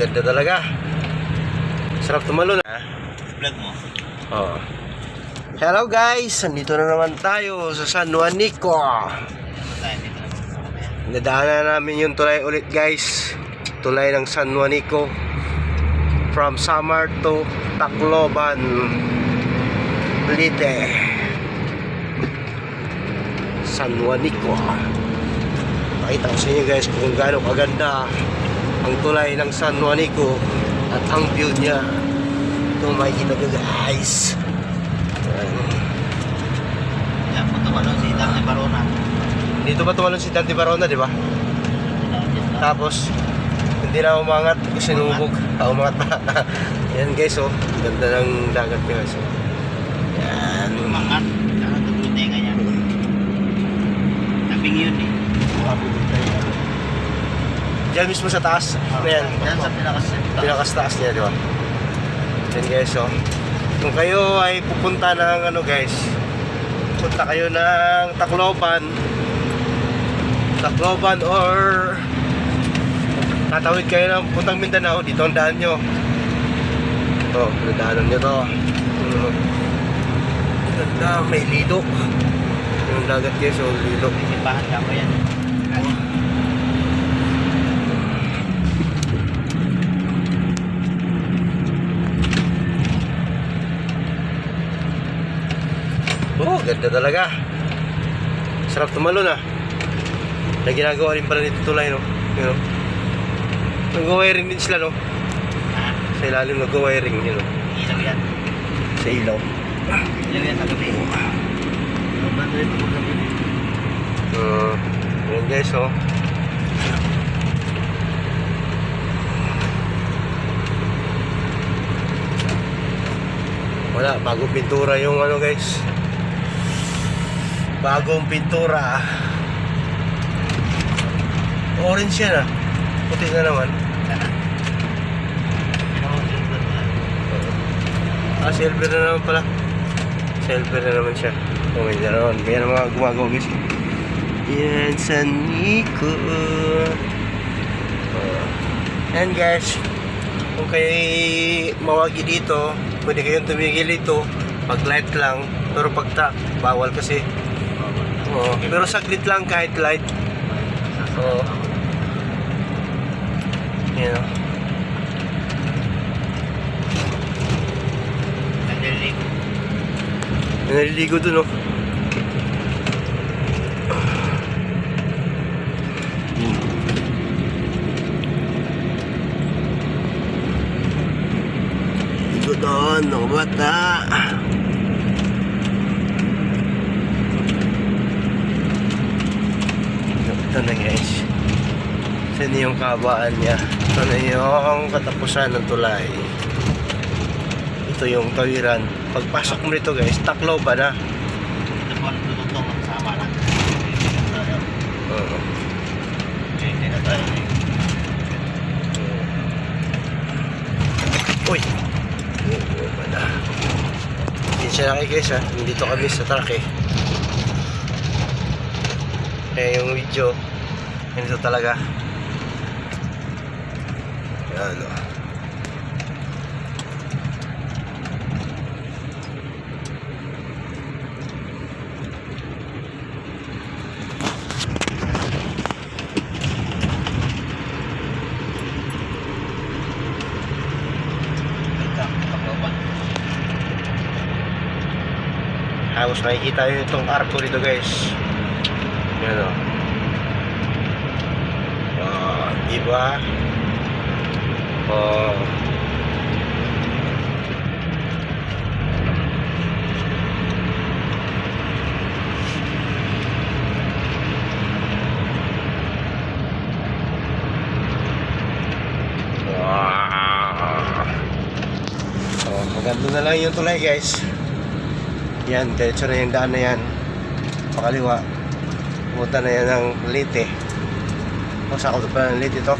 ganda talaga. Sarap tumalon ha. Vlog mo. Oh. Hello guys, nandito na naman tayo sa San Juanico. Nadaanan namin yung tulay ulit guys. Tulay ng San Juanico. From Samar to Tacloban, Leyte. San Juanico. Pakita ko sa inyo guys kung gaano kaganda ang tulay ng San Juanico at ang view niya. Ito makikita nyo guys. Yan po tumalon si Dante Barona. Dito ba tumalon si Dante Barona, di ba? Tapos hindi na umangat kasi sinubog. Umangat na. Yan guys, oh. Ganda ng dagat guys. Yan. Umangat. Nakatulog tenga niya. Tabing yun eh. Diyan mismo sa taas. Yan. Yan sa Pinakastaas niya, di ba? Yan guys, oh. Kung kayo ay pupunta ng ano guys, punta kayo ng Tacloban or tatawid kayo ng puntang Mindanao, dito ang daan nyo. Ito, daanan nyo to. Ganda, may lido. Yung dagat guys, so lido. Simbahan ka pa yan. Oh, ganda talaga. Sarap tumalon ah. Na ginagawa rin pala nito tulay, no? You know? Nag-wiring din sila, no? Sa ilalim nag-wiring, yun, no? Ilaw yan. Sa ilaw. Ilaw yan sa gabi. Banda rin po gabi. Yan guys, oh. Wala, bagong pintura yung ano guys. Bagong pintura. Orange yan ah. Puti na naman. Silver na naman pala. Silver na naman siya. Oh, may naman. May mga gumagawa guys. Yan, San Nico. And guys, kung kayo mawagi dito, pwede kayong tumigil dito. Pag light lang. Pero pag truck, bawal kasi. Oh, pero saglit lang kahit light. Oh. Yan o. Naliligo dun o. Ligo doon, mga bata. Ito na guys. Ito na yung kabaan niya. Ito na yung katapusan ng tulay. Ito yung tawiran. Pagpasok mo rito guys, Tacloban na. Ito po ang tututong ng sama na. Oo. Hindi na tayo. Uy! Oo pala. Hindi siya laki guys ha. Nandito kami sa truck eh. Kaya yung video, ganito talaga. Yan o. Halos makikita yun itong arko dito guys. Yan o. Diba? Maganda na lang yung tulay guys. Yan, diretso na yung daan na yan. Pakaliwa. Pumunta na yan ng Leyte. Sakot pa ng Leyte ito.